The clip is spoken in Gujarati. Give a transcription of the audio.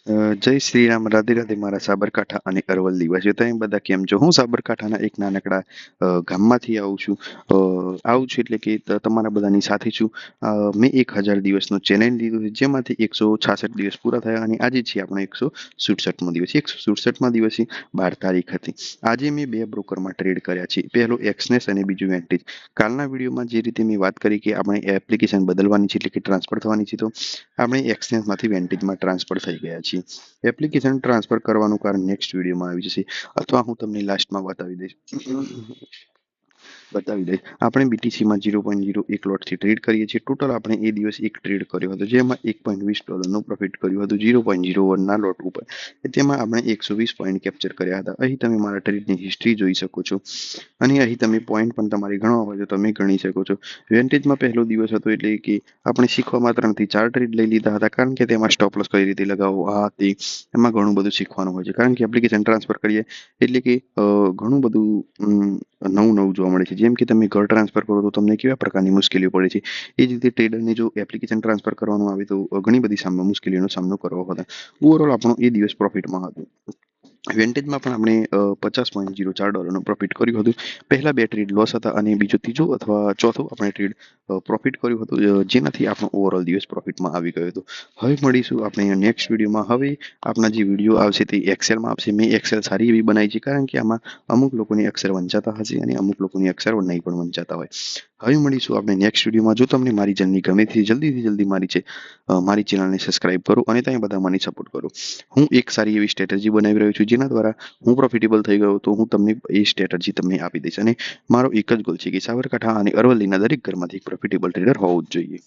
જય શ્રી રામ, રાધે રાધે મારા સાબરકાંઠા અને અરવલ્લી નિવાસીઓ. તમે બધા કેમ છો? હું સાબરકાંઠાના એક નાનકડા ગામમાંથી આવું છું. આવું છું એટલે કે તમારા બધાની સાથે છું. મેં 1000 દિવસનો ચેલેન્જ લીધો છે, જેમાંથી 166 દિવસ પૂરા થયા અને આજે છે આપણો 167મો દિવસ. 167મા દિવસે 12 તારીખ હતી. આજે મેં બે બ્રોકરમાં ટ્રેડ કર્યા છે. પહેલો એક્સનેસ અને બીજું વેન્ટેજ. કાલના વિડીયોમાં જે રીતે મેં વાત કરી કે આપણે એપ્લિકેશન બદલવાની છે, એટલે કે ટ્રાન્સફર થવાની છે, તો આપણે એક્સચેન્જમાંથી વેન્ટેજમાં ટ્રાન્સફર થઈ ગયા છીએ. એપ્લિકેશન ટ્રાન્સફર કરવાનું કારણ નેક્સ્ટ વિડીયોમાં આવી જશે, અથવા હું તમને લાસ્ટમાં બતાવી દઈશ. આપણે બીટીસીમાં 0.01 લોટથી ટ્રેડ કરીએ છીએ. ટોટલ આપણે એ દિવસ એક ટ્રેડ કર્યો હતો, જેમાં $1.20નું પ્રોફિટ કર્યું હતું 0.01ના લોટ ઉપર. તેમાં આપણે 120 પોઈન્ટ કેપ્ચર કર્યા હતા. અહીં તમે મારા ટ્રેડની હિસ્ટ્રી જોઈ શકો છો અને અહીં તમે પોઈન્ટ પણ તમારે ગણવા હોય તો તમે ગણી શકો છો. વેન્ટેજમાં પહેલો દિવસ હતો, એટલે કે આપણે શીખવામાં 3 થી 4 ટ્રેડ લઈ લીધા હતા, કારણ કે તેમાં સ્ટોપ લોસ કઈ રીતે લગાવવો, આ તે એમાં ઘણું બધું શીખવાનું હોય છે. કારણ કે એપ્લિકેશન ટ્રાન્સફર કરીએ એટલે કે ઘણું બધું નવું નવું જોવા મળે છે. જેમ કે તમે ઘર ટ્રાન્સફર કરો તો તમને કેવા પ્રકારની મુશ્કેલીઓ પડે છે, એ જ રીતે ટ્રેડરને જો એપ્લિકેશન ટ્રાન્સફર કરવાનું આવે તો ઘણી બધી મુશ્કેલીઓનો સામનો કરવો પડે. ઓવરઓલ આપણો એ દિવસ પ્રોફિટમાં હતો. વેન્ટેજમાં પણ આપણે $50.04નું પ્રોફિટ કર્યું હતું. પહેલા બે ટ્રેડ લોસ હતા અને ત્રીજો અથવા ચોથો આપણે ટ્રેડ પ્રોફિટ કર્યું હતું, જેનાથી આપણો ઓવરઓલ દિવસ પ્રોફિટમાં આવી ગયો હતો. હવે મળીશું આપણે નેક્સ્ટ વિડીયોમાં. હવે આપણા જે વિડીયો આવશે તે એક્સેલમાં આવશે. મેં એક્સેલ સારી એવી બનાવી છે, કારણ કે આમાં અમુક લોકોની અક્ષર વંચાતા હશે અને અમુક લોકોની અક્ષર નહીં પણ વંચાતા હોય. હવે મળીશું આપણે નેક્સ્ટ વિડીયોમાં. જો તમને મારી જર્ની ગમે છે, જલ્દીથી મારી ચેનલને સબસ્ક્રાઇબ કરો અને તમે બધા મને સપોર્ટ કરો. હું એક સારી એવી સ્ટ્રેટેજી બનાવી રહ્યો છું, જેના દ્વારા હું પ્રોફિટેબલ થઈ ગયો તો હું તમને એ સ્ટ્રેટેજી તમને આપી દઈશ. અને મારો એક જ ગોલ છે કે સાબરકાંઠા અને અરવલ્લીના દરેક ઘરમાંથી એક પ્રોફિટેબલ ટ્રેડર હોવું જ જોઈએ.